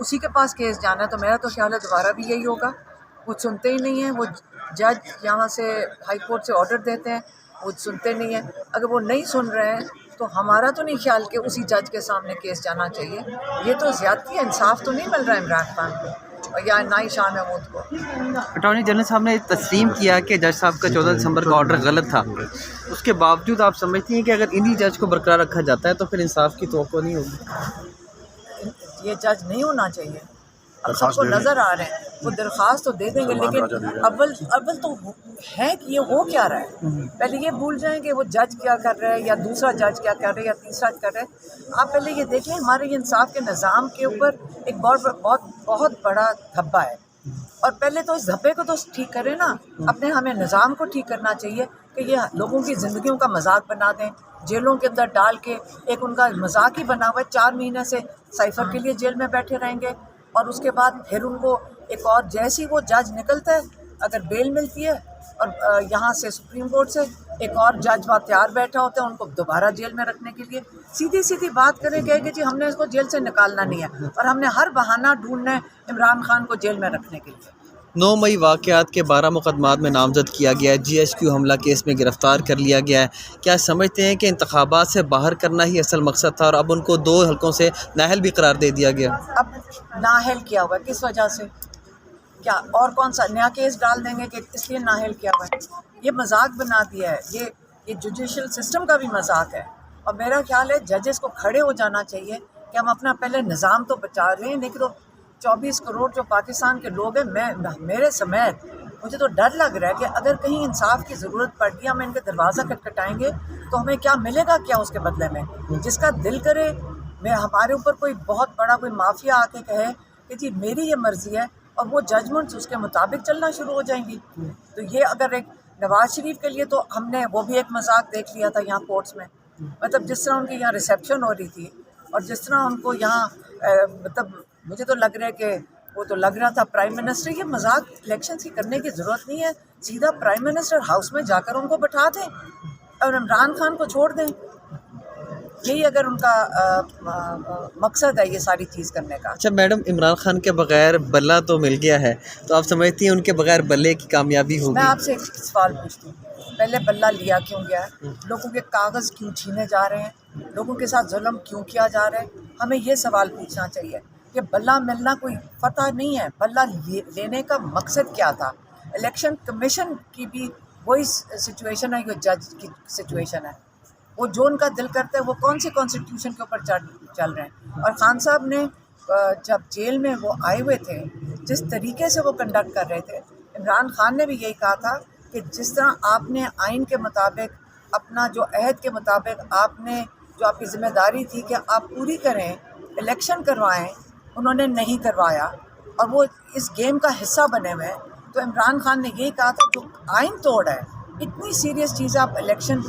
اسی کے پاس کیس جانا ہے، تو میرا تو خیال ہے دوبارہ بھی یہی ہوگا. وہ سنتے ہی نہیں ہیں. وہ جج یہاں سے ہائی کورٹ سے آرڈر دیتے ہیں، وہ سنتے نہیں ہیں. اگر وہ نہیں سن رہے ہیں تو ہمارا تو نہیں خیال کہ اسی جج کے سامنے کیس جانا چاہیے. یہ تو زیادتی ہے، انصاف تو نہیں مل رہا عمران خان کو اور یا نہ ہی شاہ محمود کو. اٹارنی جنرل صاحب نے تسلیم کیا کہ جج صاحب کا 14 دسمبر کا آرڈر غلط تھا. اس کے باوجود آپ سمجھتی ہیں کہ اگر انہی جج کو برقرار رکھا جاتا ہے تو پھر انصاف کی توقع نہیں ہوگی؟ یہ جج نہیں ہونا چاہیے. اب سب کو نظر آ رہے ہیں، وہ درخواست تو دے دیں گے، لیکن اول تو ہے کہ یہ ہو کیا رہا ہے. پہلے یہ بھول جائیں کہ وہ جج کیا کر رہے ہیں یا دوسرا جج کیا کر رہے ہیں یا تیسرا کر رہے ہیں. آپ پہلے یہ دیکھیں ہمارے انصاف کے نظام کے اوپر ایک بہت بڑا دھبا ہے. اور پہلے تو اس دھبے کو تو ٹھیک کریں نا. ہمیں نظام کو ٹھیک کرنا چاہیے کہ یہ لوگوں کی زندگیوں کا مذاق بنا دیں، جیلوں کے اندر ڈال کے ایک ان کا مذاق ہی بنا ہوا ہے. 4 مہینے سے سائفر کے لیے جیل میں بیٹھے رہیں گے اور اس کے بعد پھر ان کو ایک اور جیسی وہ جج نکلتا ہے، اگر بیل ملتی ہے اور یہاں سے سپریم کورٹ سے ایک اور جج وہاں تیار بیٹھا ہوتا ہے ان کو دوبارہ جیل میں رکھنے کے لیے. سیدھی بات کریں کہ جی ہم نے اس کو جیل سے نکالنا نہیں ہے اور ہم نے ہر بہانہ ڈھونڈنا ہے عمران خان کو جیل میں رکھنے کے لیے. 9 مئی واقعات کے 12 مقدمات میں نامزد کیا گیا ہے. GHQ حملہ کیس میں گرفتار کر لیا گیا ہے. کیا سمجھتے ہیں کہ انتخابات سے باہر کرنا ہی اصل مقصد تھا اور اب ان کو 2 حلقوں سے نااہل بھی قرار دے دیا گیا؟ اب نااہل کیا ہوا ہے کس وجہ سے؟ کیا اور کون سا نیا کیس ڈال دیں گے کہ اس لیے نااہل کیا ہوا ہے؟ یہ مذاق بنا دیا ہے. یہ جوڈیشل سسٹم کا بھی مذاق ہے. اور میرا خیال ہے ججز کو کھڑے ہو جانا چاہیے کہ ہم اپنا پہلے نظام تو بچا رہے ہیں، لیکن 24 کروڑ جو پاکستان کے لوگ ہیں، میرے سمیت مجھے تو ڈر لگ رہا ہے کہ اگر کہیں انصاف کی ضرورت پڑ گئی، ہم ان کے دروازہ کھٹکھٹائیں گے تو ہمیں کیا ملے گا کیا اس کے بدلے میں؟ جس کا دل کرے ہمارے اوپر کوئی بہت بڑا کوئی مافیا آ کے کہے کہ جی میری یہ مرضی ہے اور وہ ججمنٹس اس کے مطابق چلنا شروع ہو جائیں گی. تو یہ اگر ایک نواز شریف کے لیے تو ہم نے وہ بھی ایک مذاق دیکھ لیا تھا یہاں کورٹس میں. مطلب جس طرح ان کی یہاں ریسیپشن ہو رہی تھی اور جس طرح ان کو یہاں مطلب مجھے تو لگ رہا ہے کہ وہ تو لگ رہا تھا پرائم منسٹر. یہ مذاق الیکشن کی کرنے کی ضرورت نہیں ہے. سیدھا پرائم منسٹر ہاؤس میں جا کر ان کو بٹھا دیں اور عمران خان کو چھوڑ دیں. یہی اگر ان کا مقصد ہے یہ ساری چیز کرنے کا. اچھا میڈم، عمران خان کے بغیر بلہ تو مل گیا ہے، تو آپ سمجھتی ہیں ان کے بغیر بلے کی کامیابی ہوگی؟ میں آپ سے ایک سوال پوچھتی ہوں، پہلے بلہ لیا کیوں گیا ہے؟ لوگوں کے کاغذ کیوں چھینے جا رہے ہیں؟ لوگوں کے ساتھ ظلم کیوں کیا جا رہا ہے؟ ہمیں یہ سوال پوچھنا چاہیے کہ بلہ ملنا کوئی فتح نہیں ہے. بلہ لینے کا مقصد کیا تھا؟ الیکشن کمیشن کی بھی وہی سچویشن ہے جو جج کی سچویشن ہے. وہ جو ان کا دل کرتا ہے وہ کون سی کانسٹیٹیوشن کے اوپر چل رہے ہیں. اور خان صاحب نے جب جیل میں وہ آئے ہوئے تھے، جس طریقے سے وہ کنڈکٹ کر رہے تھے، عمران خان نے بھی یہی کہا تھا کہ جس طرح آپ نے آئین کے مطابق اپنا جو عہد کے مطابق آپ نے جو آپ کی ذمہ داری تھی کہ آپ پوری کریں، الیکشن کروائیں، انہوں نے نہیں کروایا اور وہ اس گیم کا حصہ بنے ہوئے ہیں. تو عمران خان نے یہی کہا تھا جو آئین توڑ ہے، اتنی سیریس چیز آپ الیکشن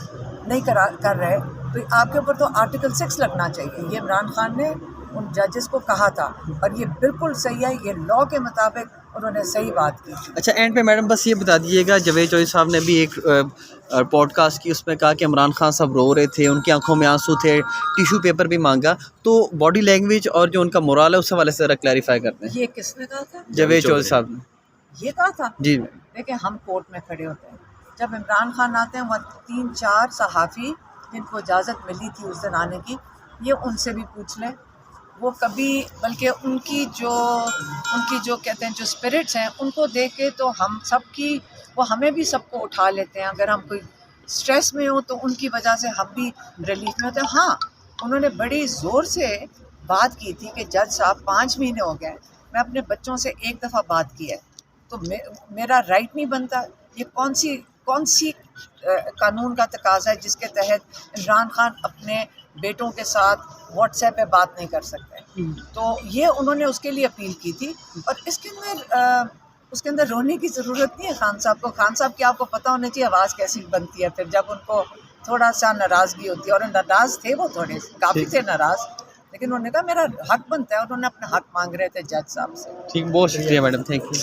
نہیں کر رہے تو آپ کے اوپر تو آرٹیکل 6 لگنا چاہیے. یہ عمران خان نے ان ججز کو کہا تھا اور یہ بالکل صحیح ہے. یہ لاء کے مطابق انہوں نے صحیح بات کی. اچھا اینڈ پہ میڈم بس یہ بتا دیجیے گا، جاوید چودھری صاحب نے بھی ایک پوڈ کاسٹ کی، اس میں کہا کہ عمران خان صاحب رو رہے تھے، ان کی آنکھوں میں آنسو تھے، ٹیشو پیپر بھی مانگا. تو باڈی لینگویج اور جو ان کا مورال ہے اس حوالے سے ذرا کلیریفائی کرتے ہیں. یہ کس نے کہا تھا؟ جاوید چودھری صاحب نے. یہ کہا تھا؟ جی دیکھیں ہم کورٹ میں کھڑے ہوتے ہیں، جب عمران خان آتے ہیں وہ 3-4 صحافی جن کو اجازت ملی تھی اس دن آنے کی، یہ ان سے بھی پوچھ لیں. وہ کبھی بلکہ ان کی جو کہتے ہیں جو اسپرٹس ہیں ان کو دیکھ کے تو ہم سب کی وہ ہمیں بھی سب کو اٹھا لیتے ہیں. اگر ہم کوئی اسٹریس میں ہوں تو ان کی وجہ سے ہم بھی ریلیف میں ہوتے ہیں. ہاں انہوں نے بڑی زور سے بات کی تھی کہ جج صاحب 5 مہینے ہو گئے، میں اپنے بچوں سے ایک دفعہ بات کی ہے تو میرا رائٹ نہیں بنتا. یہ کون سی قانون کا تقاضا ہے جس کے تحت عمران خان اپنے بیٹوں کے ساتھ واٹس ایپ پہ بات نہیں کر سکتے؟ تو یہ انہوں نے اس کے لیے اپیل کی تھی. اور اس کے اندر رونے کی ضرورت نہیں ہے خان صاحب کو. خان صاحب کی آپ کو پتہ ہونا چاہیے آواز کیسی بنتی ہے پھر جب ان کو تھوڑا سا ناراضگی ہوتی ہے. اور ناراض تھے وہ تھوڑے کافی تھے ناراض، لیکن انہوں نے کہا میرا حق بنتا ہے. انہوں نے اپنا حق مانگ رہے تھے جج صاحب سے. ٹھیک، بہت شکریہ میڈم، تھینک یو.